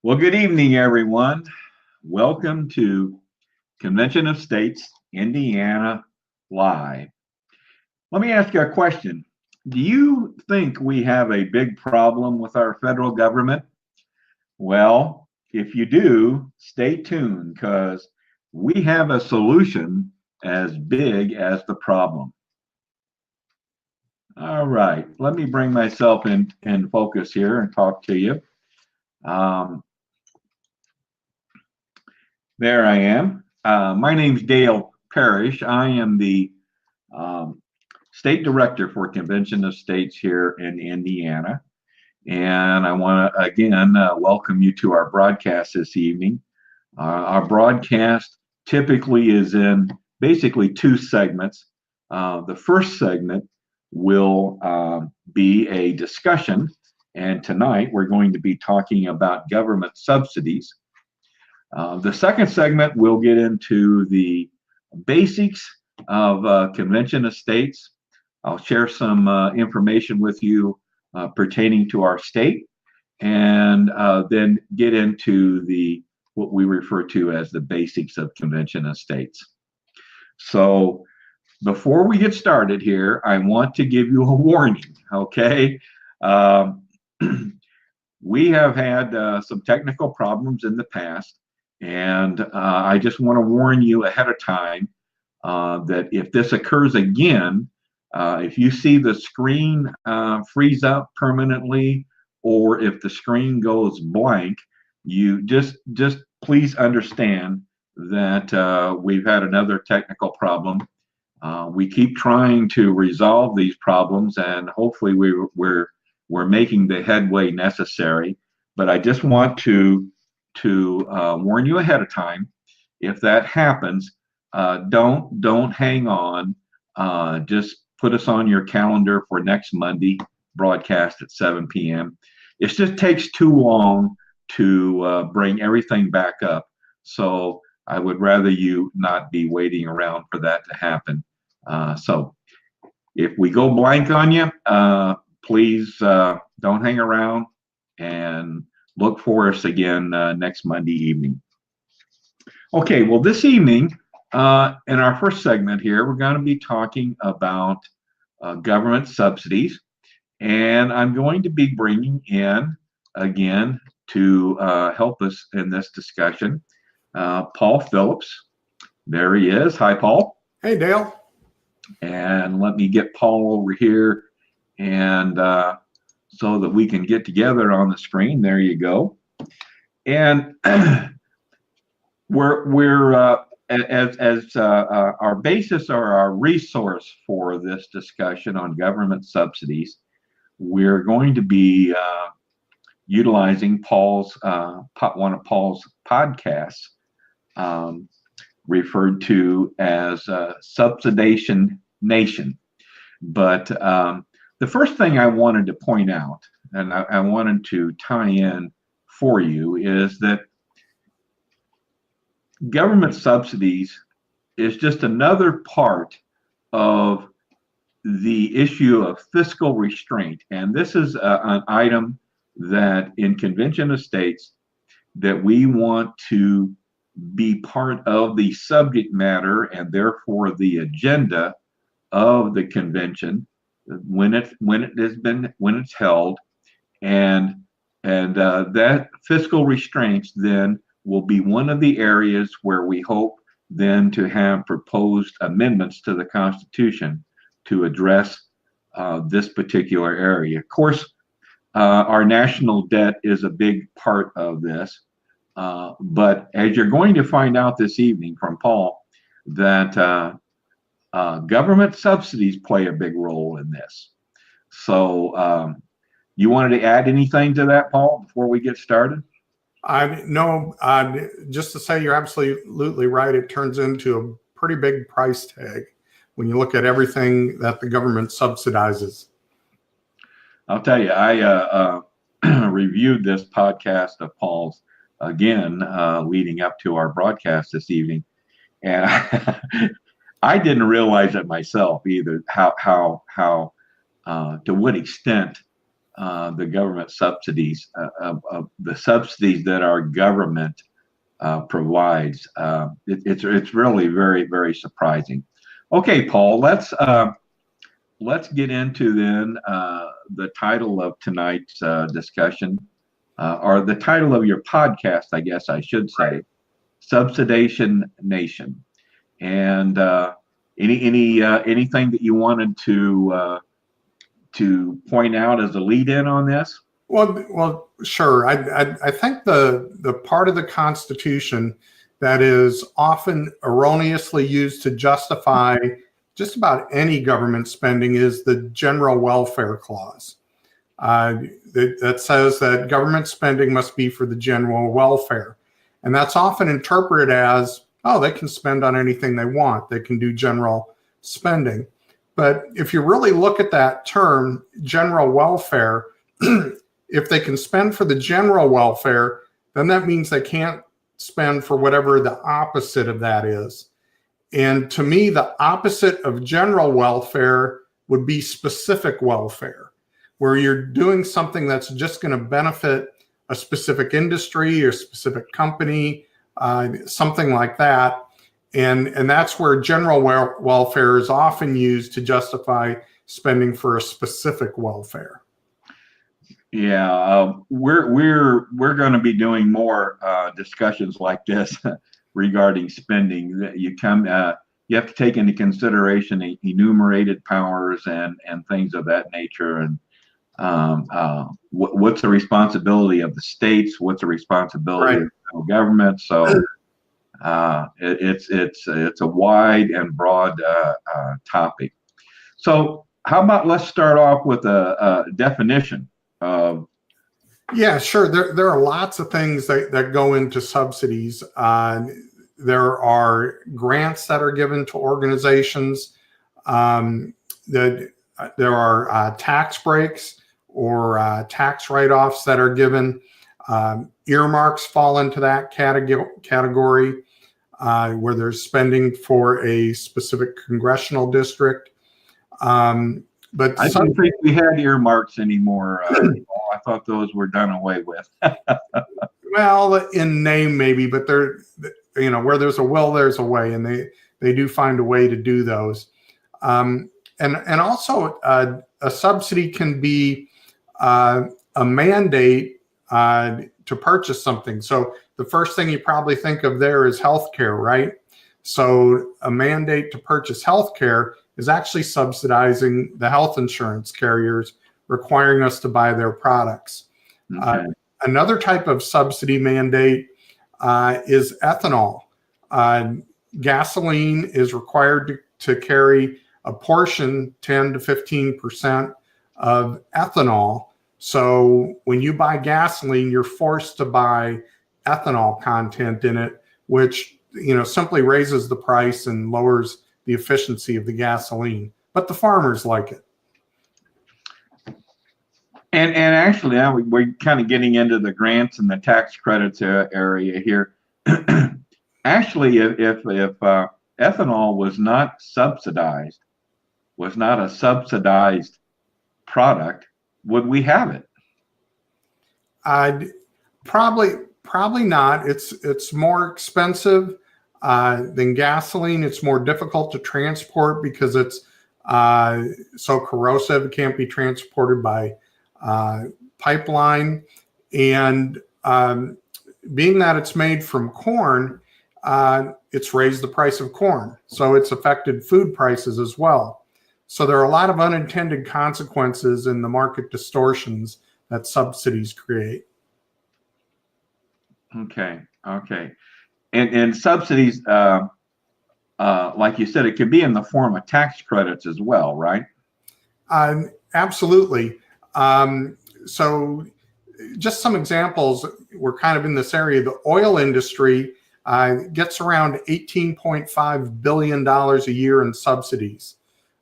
Well, good evening, everyone. Welcome to Convention of States, Indiana Live. Let me ask you a question. Do you think we have a big problem with our federal government? Well, if you do, stay tuned because we have a solution as big as the problem. All right, let me bring myself in focus here and talk to you. Um, There I am. My name's Dale Parrish. I am the um, state director for Convention of States here in Indiana. And I want to again welcome you to our broadcast this evening. Our broadcast typically is in basically two segments. The first segment will be a discussion, and tonight we're going to be talking about government subsidies. The second segment, we'll get into the basics of Convention of States. I'll share some information with you pertaining to our state, and then get into what we refer to as the basics of Convention of States. So before we get started here, I want to give you a warning, okay? We have had some technical problems in the past. And I just want to warn you ahead of time that if this occurs again, if you see the screen freeze up permanently, or if the screen goes blank, you just please understand that we've had another technical problem. We keep trying to resolve these problems, and hopefully we're making the headway necessary. But I just want to warn you ahead of time. If that happens, don't hang on. Just put us on your calendar for next Monday broadcast at 7 p.m. It just takes too long to bring everything back up. So I would rather you not be waiting around for that to happen. So if we go blank on you, please don't hang around and look for us again next Monday evening. Okay, well, this evening, in our first segment here, we're going to be talking about government subsidies. And I'm going to be bringing in, again, to help us in this discussion, Paul Phillips. There he is. Hi, Paul. Hey, Dale. And let me get Paul over here and so that we can get together on the screen. There you go. And we're as our basis or our resource for this discussion on government subsidies, we're going to be utilizing Paul's one of Paul's podcasts, referred to as Subsidization Nation. But the first thing I wanted to point out, and I wanted to tie in for you, is that government subsidies is just another part of the issue of fiscal restraint. And this is an item that in Convention of States that we want to be part of the subject matter and therefore the agenda of the convention when it's held, and that fiscal restraints then will be one of the areas where we hope then to have proposed amendments to the Constitution to address this particular area. Of course, our national debt is a big part of this, but as you're going to find out this evening from Paul, that government subsidies play a big role in this. So you wanted to add anything to that, Paul, before we get started? No, just to say you're absolutely right. It turns into a pretty big price tag when you look at everything that the government subsidizes. I'll tell you, I reviewed this podcast of Paul's again, leading up to our broadcast this evening, and I didn't realize it myself either, how to what extent the government subsidies, the subsidies that our government provides. It's really very, very surprising. Okay, Paul, let's get into then the title of tonight's discussion, or the title of your podcast, I guess I should say, Subsidization Nation. And anything that you wanted to point out as a lead-in on this? Well, sure. I think the part of the Constitution that is often erroneously used to justify just about any government spending is the General Welfare Clause. That says that government spending must be for the general welfare. And that's often interpreted as, oh, they can spend on anything they want. They can do general spending. But if you really look at that term, general welfare, if they can spend for the general welfare, then that means they can't spend for whatever the opposite of that is. And to me, the opposite of general welfare would be specific welfare, where you're doing something that's just going to benefit a specific industry or specific company, something like that. And that's where general welfare is often used to justify spending for a specific welfare. Yeah, we're going to be doing more discussions like this regarding spending. You have to take into consideration enumerated powers and things of that nature, and what's the responsibility of the states, what's the responsibility of the federal government. So it's a wide and broad topic. So how about let's start off with a definition. Yeah, sure. There are lots of things that go into subsidies. There are grants that are given to organizations. There are tax breaks or tax write-offs that are given. Earmarks fall into that category where there's spending for a specific congressional district. But I don't think we had earmarks anymore. I thought those were done away with. Well, in name maybe, but they're, where there's a will, there's a way, and they do find a way to do those. And also a subsidy can be a mandate to purchase something. So the first thing you probably think of there is healthcare, right? So a mandate to purchase healthcare is actually subsidizing the health insurance carriers, requiring us to buy their products. Okay. Another type of subsidy mandate is ethanol. Gasoline is required to carry a portion, 10 to 15% of ethanol. So when you buy gasoline, you're forced to buy ethanol content in it, which simply raises the price and lowers the efficiency of the gasoline. But the farmers like it. And actually, now we're kind of getting into the grants and the tax credits area here. Actually, if ethanol was not subsidized, was not a subsidized product, would we have it? Probably not. It's more expensive than gasoline. It's more difficult to transport because it's so corrosive. It can't be transported by pipeline. And being that it's made from corn, it's raised the price of corn. So it's affected food prices as well. So there are a lot of unintended consequences in the market distortions that subsidies create. Okay. And subsidies, like you said, it could be in the form of tax credits as well, right? Absolutely. So just some examples, we're kind of in this area. The oil industry gets around $18.5 billion a year in subsidies.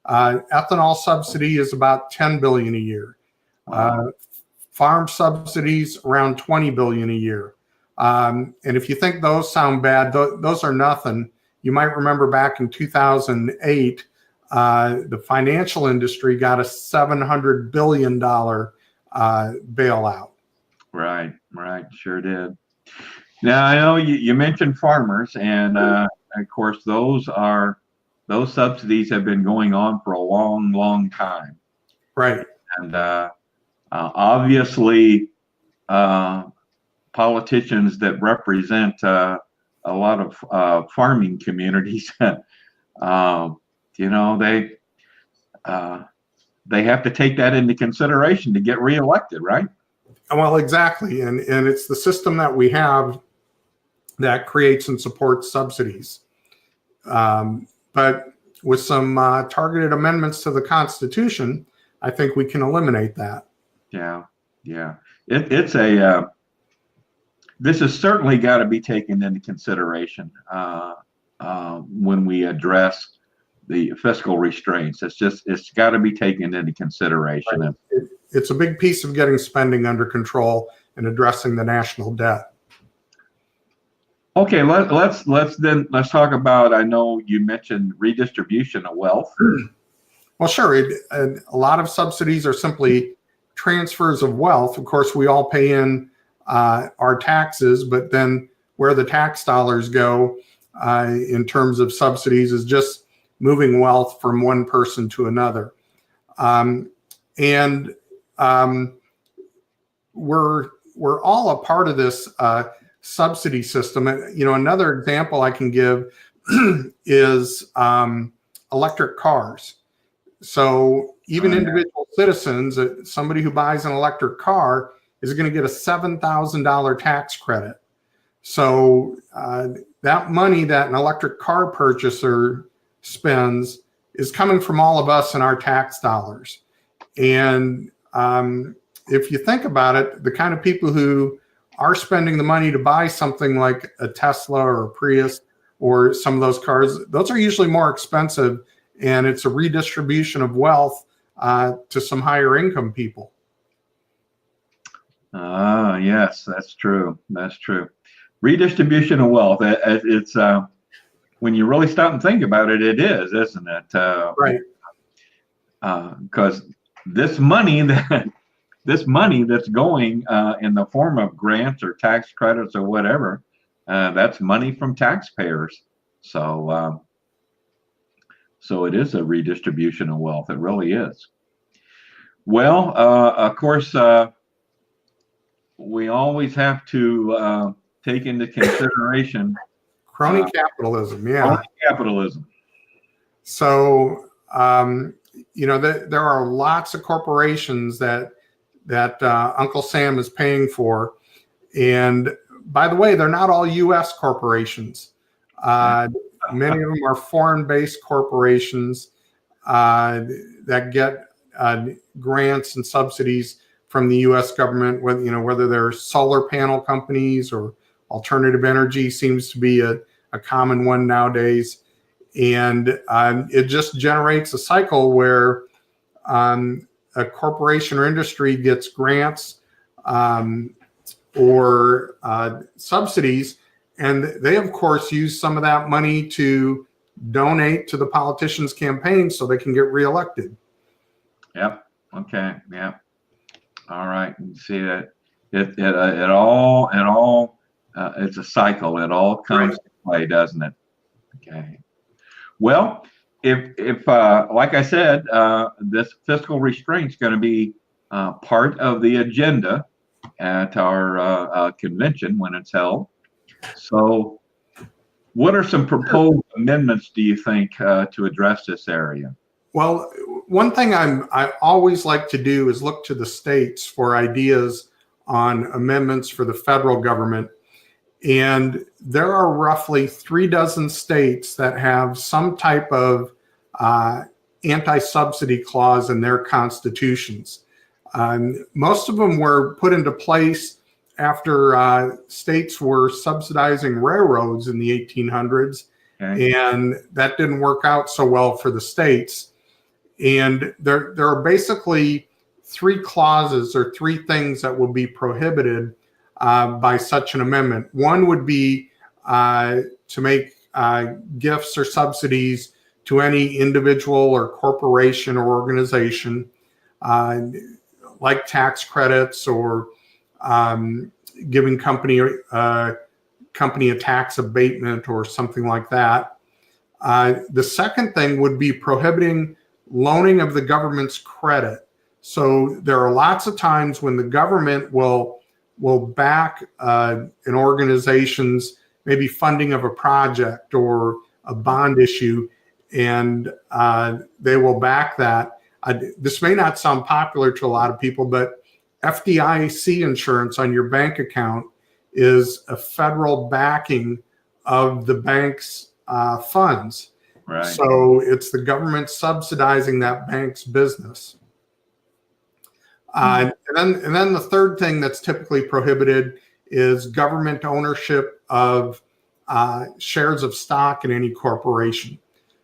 Ethanol subsidy is about $10 billion a year. Wow. Farm subsidies around $20 billion a year. And if you think those sound bad, those are nothing. You might remember back in 2008, the financial industry got a $700 billion bailout. Right, sure did. Now I know you mentioned farmers, and of course those subsidies have been going on for a long time. Right. And obviously, politicians that represent a lot of farming communities, you know, they have to take that into consideration to get reelected, right? Well, exactly, and it's the system that we have that creates and supports subsidies. But with some targeted amendments to the Constitution, I think we can eliminate that. Yeah. It's a this has certainly got to be taken into consideration when we address the fiscal restraints. It's got to be taken into consideration. Right. It's a big piece of getting spending under control and addressing the national debt. Okay, let's talk about. I know you mentioned redistribution of wealth. Well, sure. A lot of subsidies are simply transfers of wealth. Of course, we all pay in our taxes, but then where the tax dollars go in terms of subsidies is just moving wealth from one person to another. We're all a part of this subsidy system. And, you know, another example I can give is electric cars. So even individual citizens, somebody who buys an electric car is going to get a $7,000 tax credit. So that money that an electric car purchaser spends is coming from all of us in our tax dollars. And if you think about it, the kind of people who are spending the money to buy something like a Tesla or a Prius or some of those cars, those are usually more expensive, and it's a redistribution of wealth to some higher income people. Yes, that's true. Redistribution of wealth. It's when you really stop and think about it, it is, isn't it? Right. Because this money that's going in the form of grants or tax credits or whatever, that's money from taxpayers. So it is a redistribution of wealth. It really is. Well, of course, we always have to take into consideration crony capitalism. Yeah. Crony capitalism. So, you know, there are lots of corporations that Uncle Sam is paying for. And by the way, they're not all U.S. corporations. Many of them are foreign-based corporations that get grants and subsidies from the U.S. government, whether they're solar panel companies or alternative energy seems to be a common one nowadays. And it just generates a cycle where a corporation or industry gets grants or subsidies, and they, of course, use some of that money to donate to the politicians' campaigns so they can get reelected. Yep. Okay. Yep. All right. You see that it all it's a cycle. It all comes to play, doesn't it? Okay. Well, if like I said, this fiscal restraint is going to be part of the agenda at our convention when it's held. So, what are some proposed amendments, do you think, to address this area? Well, one thing I always like to do is look to the states for ideas on amendments for the federal government. And there are roughly 36 states that have some type of anti-subsidy clause in their constitutions. Most of them were put into place after states were subsidizing railroads in the 1800s, and that didn't work out so well for the states. And there are basically three clauses or three things that will be prohibited by such an amendment. One would be to make gifts or subsidies to any individual or corporation or organization. like tax credits or giving company a tax abatement or something like that. The second thing would be prohibiting loaning of the government's credit. So there are lots of times when the government will back an organization's maybe funding of a project or a bond issue, and they will back that. This may not sound popular to a lot of people, but FDIC insurance on your bank account is a federal backing of the bank's funds. Right. So it's the government subsidizing that bank's business. And then the third thing that's typically prohibited is government ownership of shares of stock in any corporation.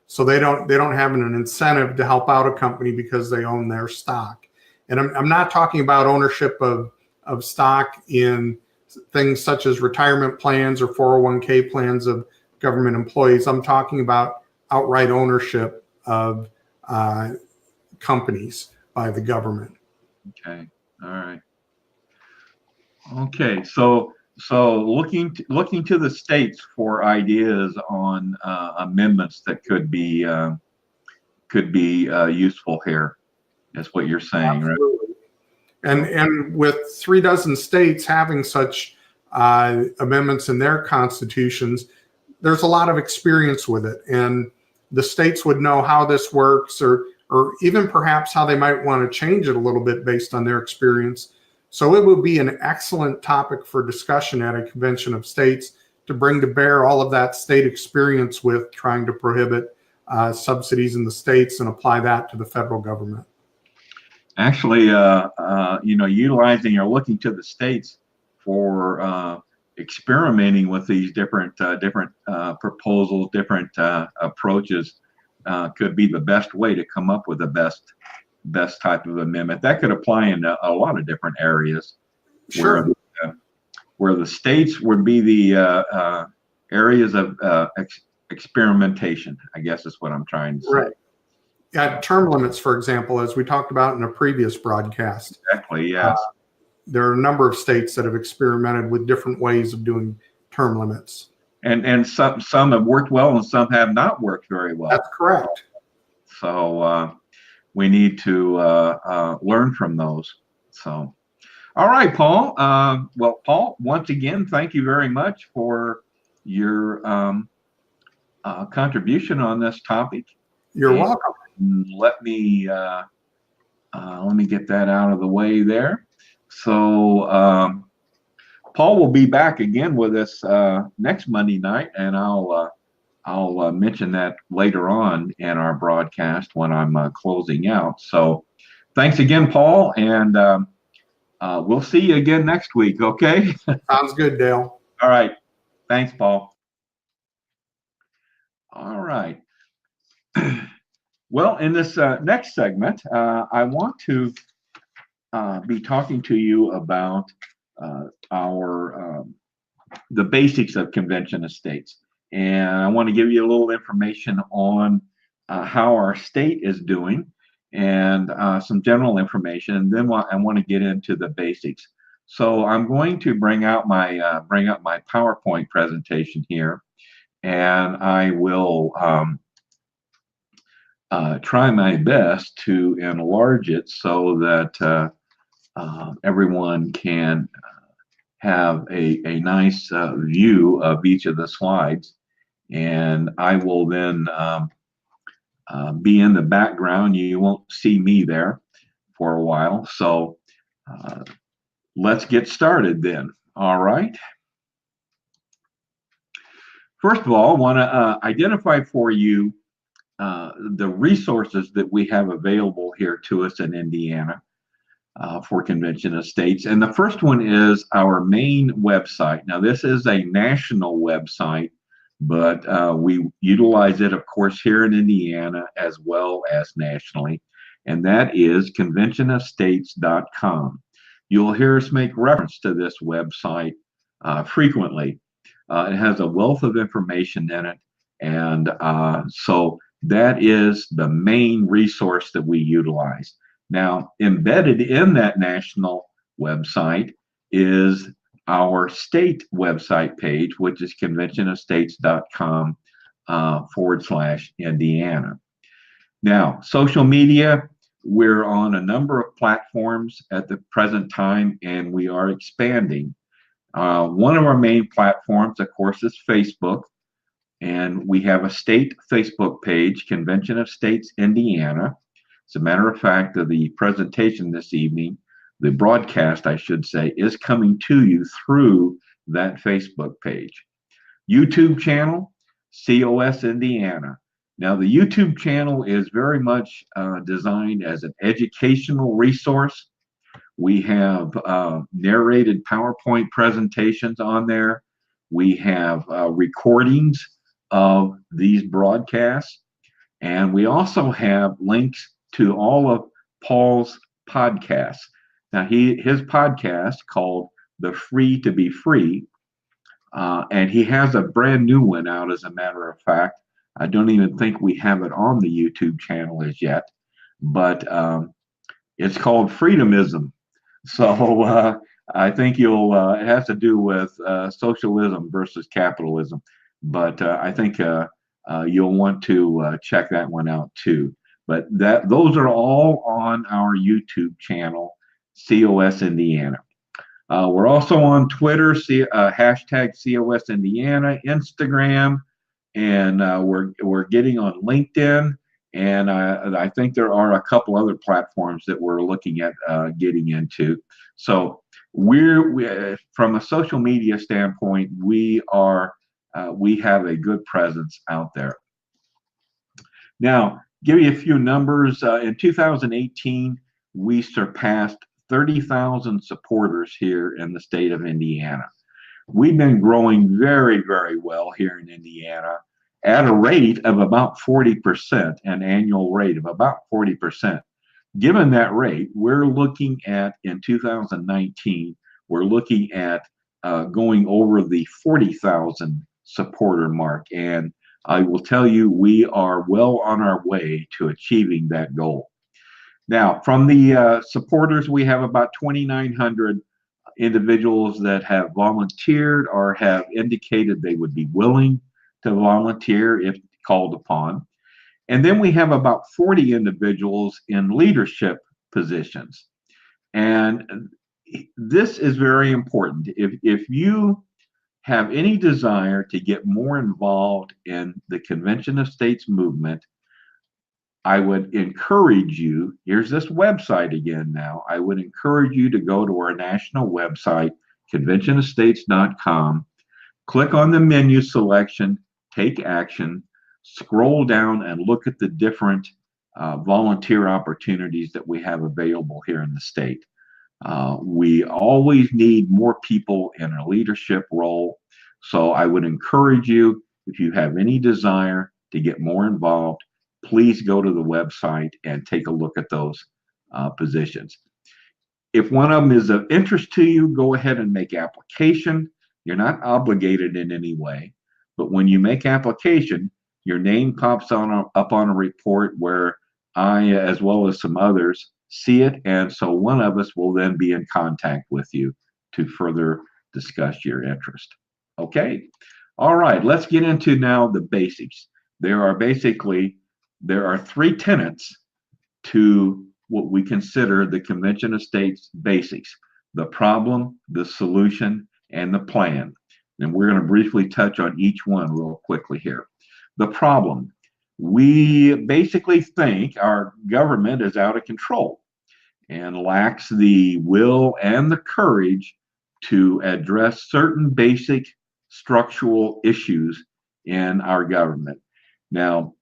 So they don't have an incentive to help out a company because they own their stock. And I'm not talking about ownership of stock in things such as retirement plans or 401k plans of government employees. I'm talking about outright ownership of companies by the government. Okay. All right. Okay. So looking to the states for ideas on amendments that could be useful here, is what you're saying. Absolutely. Right? And with 36 states having such amendments in their constitutions, there's a lot of experience with it, and the states would know how this works, or even perhaps how they might want to change it a little bit based on their experience. So it would be an excellent topic for discussion at a convention of states to bring to bear all of that state experience with trying to prohibit subsidies in the states and apply that to the federal government. Actually, utilizing or looking to the states for experimenting with these different proposals, different approaches, could be the best way to come up with the best type of amendment. That could apply in a lot of different areas. Sure. Where the states would be the areas of experimentation, I guess is what I'm trying to say. Right. Yeah, term limits, for example, as we talked about in a previous broadcast. Exactly, yes. There are a number of states that have experimented with different ways of doing term limits. And some have worked well and some have not worked very well. That's correct. So we need to learn from those. So, all right, Paul. Well, Paul, once again, thank you very much for your contribution on this topic. You're welcome. Let me get that out of the way there. So Paul will be back again with us next Monday night, and I'll mention that later on in our broadcast when I'm closing out. So thanks again, Paul, and we'll see you again next week, okay? Sounds good, Dale. All right. Thanks, Paul. All right. Well, in this next segment, I want to be talking to you about the basics of convention of states. And I want to give you a little information on how our state is doing, and some general information, and then I want to get into the basics. So I'm going to bring up my PowerPoint presentation here, and I will try my best to enlarge it so that everyone can have a nice view of each of the slides. And I will then be in the background. You won't see me there for a while. So let's get started then. All right. First of all, I want to identify for you the resources that we have available here to us in Indiana for Convention of States. And the first one is our main website. Now, this is a national website, but we utilize it, of course, here in Indiana as well as nationally, and that is conventionofstates.com. You'll hear us make reference to this website frequently. It has a wealth of information in it, and so that is the main resource that we utilize. Now, embedded in that national website is our state website page, which is conventionofstates.com /Indiana. Now, social media, we're on a number of platforms at the present time, and we are expanding. One of our main platforms, of course, is Facebook, and we have a state Facebook page, Convention of States, Indiana. As a matter of fact, the presentation this evening, the broadcast, I should say, is coming to you through that Facebook page. YouTube channel, COS Indiana. Now, the YouTube channel is very much designed as an educational resource. We have narrated PowerPoint presentations on there. We have recordings of these broadcasts. And we also have links to all of Paul's podcasts. Now, his podcast called The Free to Be Free, and he has a brand new one out, as a matter of fact. I don't even think we have it on the YouTube channel as yet, but it's called Freedomism. So I think it has to do with socialism versus capitalism. But I think you'll want to check that one out too. But those are all on our YouTube channel, COS Indiana. We're also on Twitter, hashtag COS Indiana, Instagram, and we're getting on LinkedIn. And I think there are a couple other platforms that we're looking at getting into. So we're from a social media standpoint, we have a good presence out there. Now, give you a few numbers. In 2018, we surpassed 30,000 supporters here in the state of Indiana. We've been growing very, very well here in Indiana at a rate of about 40%, an annual rate of about 40%. Given that rate, we're looking at, in 2019, we're looking at going over the 40,000 supporter mark. And I will tell you, we are well on our way to achieving that goal. Now, from the supporters, we have about 2,900 individuals that have volunteered or have indicated they would be willing to volunteer if called upon. And then we have about 40 individuals in leadership positions. And this is very important. If you have any desire to get more involved in the Convention of States movement, I would encourage you, here's this website again now, I would encourage you to go to our national website, conventionofstates.com, click on the menu selection, take action, scroll down and look at the different volunteer opportunities that we have available here in the state. We always need more people in a leadership role. So I would encourage you, if you have any desire to get more involved, please go to the website and take a look at those positions. If one of them is of interest to you, go ahead and make application. You're not obligated in any way, but when you make application, your name pops up on a report where I, as well as some others, see it, and so one of us will then be in contact with you to further discuss your interest. Okay? All right, let's get into now the basics. There are three tenets to what we consider the Convention of States basics: the problem, the solution, and the plan. And we're going to briefly touch on each one real quickly here. The problem. We basically think our government is out of control and lacks the will and the courage to address certain basic structural issues in our government. Now,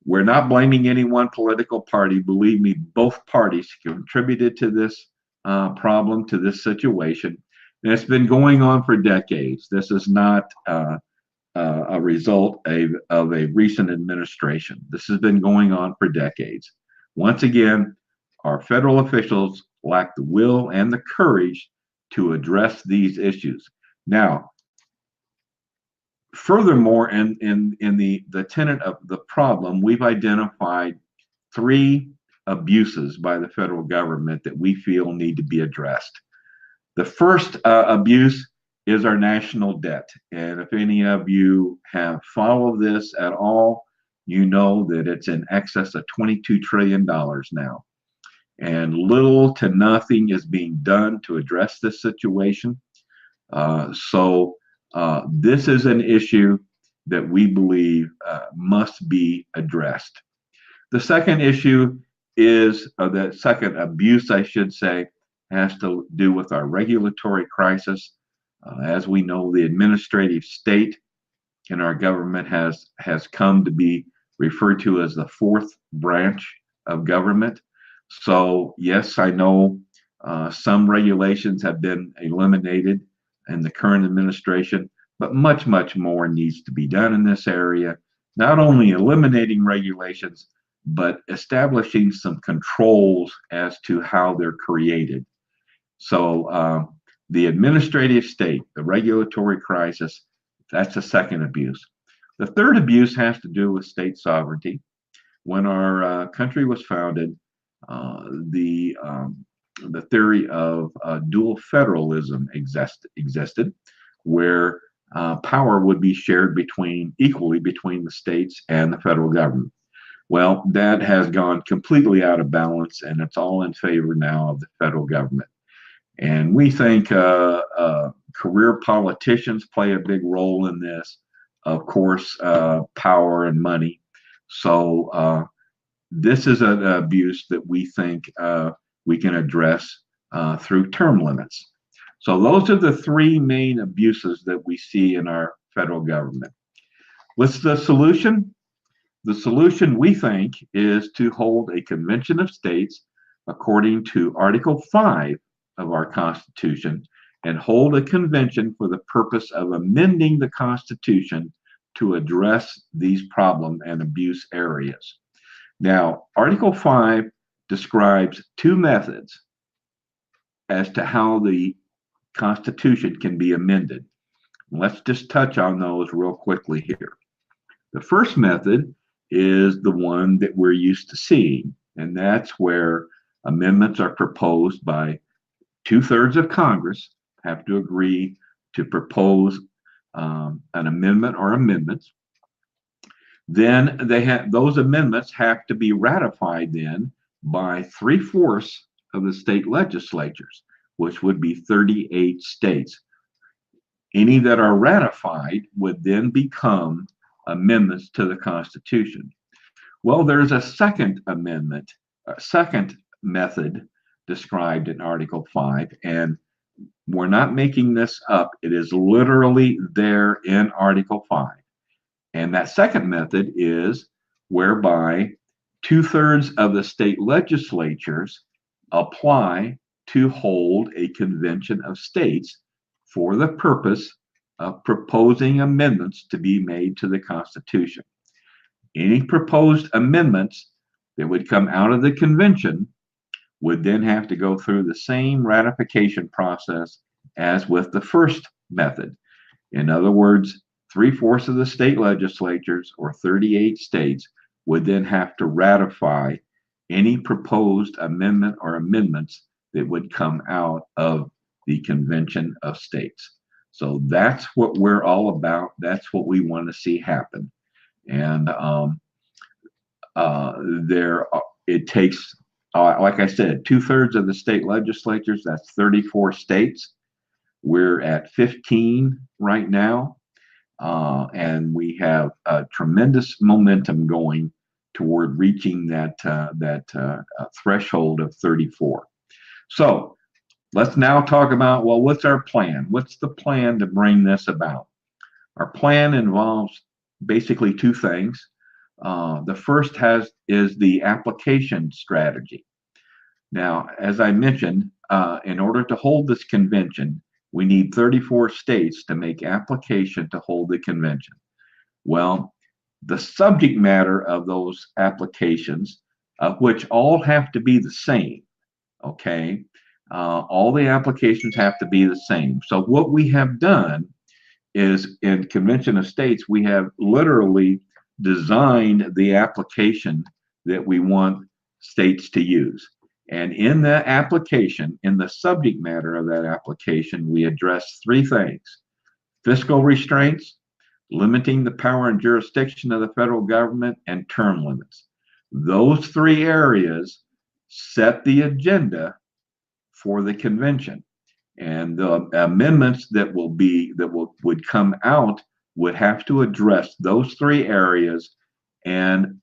we're not blaming any one political party. Believe me, both parties contributed to this problem, to this situation. And it's been going on for decades. This is not a result of a recent administration. This has been going on for decades. Once again, our federal officials lack the will and the courage to address these issues. Now, furthermore, in the tenet of the problem, we've identified three abuses by the federal government that we feel need to be addressed. The first abuse is our national debt. And if any of you have followed this at all, you know that it's in excess of $22 trillion now. And little to nothing is being done to address this situation. So this is an issue that we believe must be addressed. The second issue is, the second abuse, I should say, has to do with our regulatory crisis. As we know, the administrative state in our government has come to be referred to as the fourth branch of government. So yes, I know some regulations have been eliminated in the current administration, but much, much more needs to be done in this area. Not only eliminating regulations, but establishing some controls as to how they're created. So the administrative state, the regulatory crisis, that's the second abuse. The third abuse has to do with state sovereignty. When our country was founded, the theory of dual federalism existed, where power would be shared equally between the states and the federal government. Well, that has gone completely out of balance, and it's all in favor now of the federal government. And we think career politicians play a big role in this, of course, power and money. So this is an abuse that we think we can address through term limits. So those are the three main abuses that we see in our federal government. What's the solution? The solution, we think, is to hold a convention of states according to Article 5 of our Constitution, and hold a convention for the purpose of amending the Constitution to address these problem and abuse areas. Now, Article 5 describes two methods as to how the Constitution can be amended. Let's just touch on those real quickly here. The first method is the one that we're used to seeing, and that's where amendments are proposed by 2/3 of Congress have to agree to propose an amendment or amendments. Then those amendments have to be ratified then by 3/4 of the state legislatures, which would be 38 states. Any that are ratified would then become amendments to the Constitution. Well, there's a second amendment, a second method described in Article 5, and we're not making this up. It is literally there in Article 5. And that second method is whereby 2/3 of the state legislatures apply to hold a convention of states for the purpose of proposing amendments to be made to the Constitution. Any proposed amendments that would come out of the convention would then have to go through the same ratification process as with the first method. In other words, 3/4 of the state legislatures, or 38 states, would then have to ratify any proposed amendment or amendments that would come out of the Convention of States. So that's what we're all about. That's what we want to see happen. And it takes, like I said, 2/3 of the state legislatures, that's 34 states. We're at 15 right now. And we have a tremendous momentum going toward reaching that threshold of 34. So let's now talk about, well, what's our plan? What's the plan to bring this about? Our plan involves basically two things. The first is the application strategy. Now, as I mentioned, in order to hold this convention, we need 34 states to make application to hold the convention. Well, the subject matter of those applications, which all have to be the same, okay? All the applications have to be the same. So what we have done is, in Convention of States, we have literally designed the application that we want states to use. And in the application, in the subject matter of that application, we address three things: fiscal restraints, limiting the power and jurisdiction of the federal government, and term limits. Those three areas set the agenda for the convention. And the amendments that would come out would have to address those three areas. And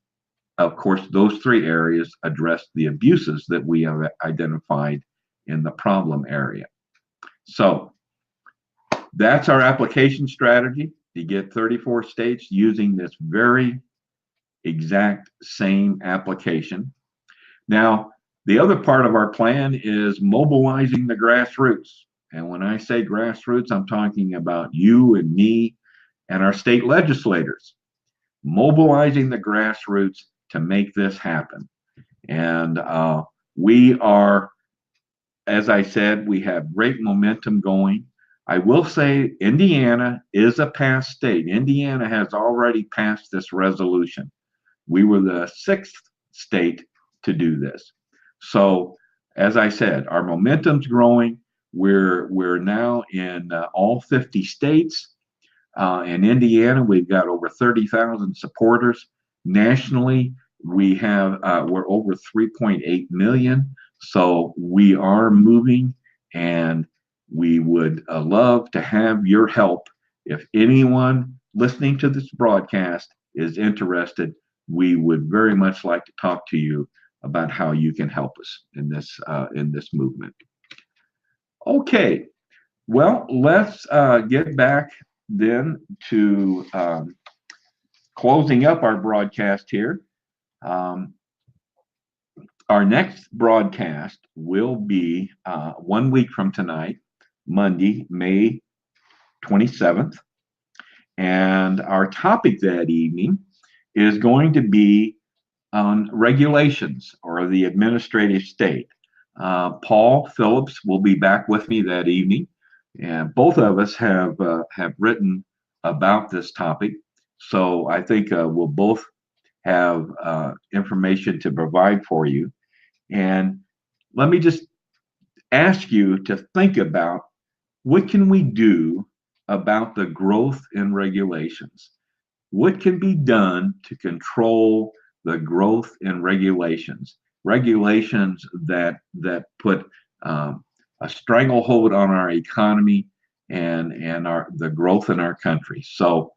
of course, those three areas address the abuses that we have identified in the problem area. So that's our application strategy, to get 34 states using this very exact same application. Now, the other part of our plan is mobilizing the grassroots. And when I say grassroots, I'm talking about you and me and our state legislators, mobilizing the grassroots to make this happen. And we are, as I said, we have great momentum going. I will say Indiana is a past state. Indiana has already passed this resolution. We were the 6th state to do this. So, as I said, our momentum's growing. We're now in all 50 states. In Indiana, we've got over 30,000 supporters. Nationally, we're over 3.8 million. So we are moving, and we would love to have your help. If anyone listening to this broadcast is interested, we would very much like to talk to you about how you can help us in this movement. Okay, well, let's get back then to closing up our broadcast here. Our next broadcast will be 1 week from tonight, Monday, May 27th. And our topic that evening is going to be on regulations, or the administrative state. Paul Phillips will be back with me that evening, and both of us have written about this topic. So I think we'll both have information to provide for you. And let me just ask you to think about, what can we do about the growth in regulations? What can be done to control the growth in regulations? Regulations that put a stranglehold on our economy and the growth in our country. So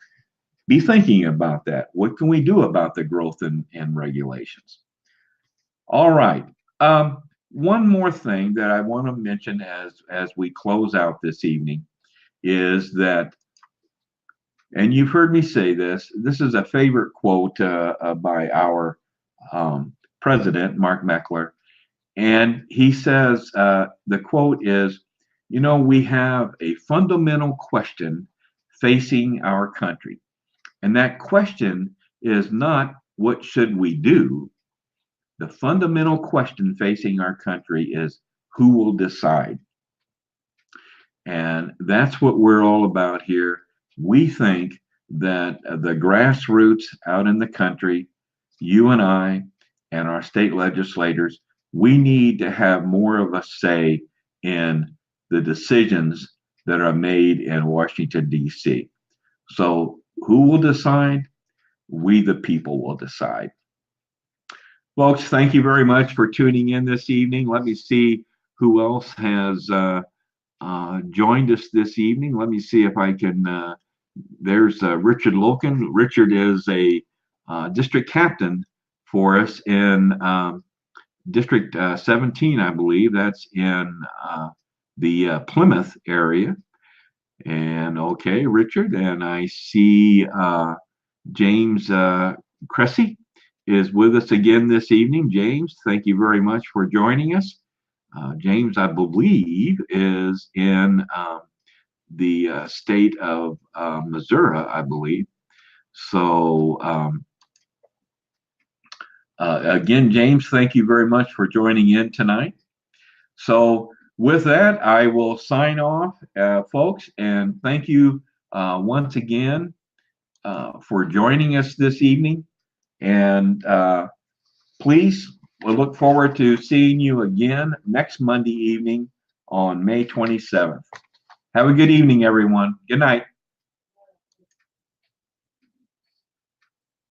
be thinking about that. What can we do about the growth in regulations? All right. One more thing that I want to mention as we close out this evening is that, and you've heard me say this is a favorite quote by our president, Mark Meckler. And he says, the quote is, we have a fundamental question facing our country. And that question is not, what should we do? The fundamental question facing our country is, who will decide? And that's what we're all about here. We think that the grassroots out in the country, you and I and our state legislators, we need to have more of a say in the decisions that are made in Washington, D.C. So who will decide? We, the people, will decide. Folks, thank you very much for tuning in this evening. Let me see who else has joined us this evening. Let me see if I can. There's Richard Loken. Richard is a district captain for us in District 17, I believe. That's in the Plymouth area. And okay, Richard. And I see James Cressy is with us again this evening. James, thank you very much for joining us. James, I believe, is in the state of Missouri, I believe. So again, James, thank you very much for joining in tonight. So with that, I will sign off, folks, and thank you once again for joining us this evening. And please we'll look forward to seeing you again next Monday evening on May 27th. Have a good evening, everyone. Good night.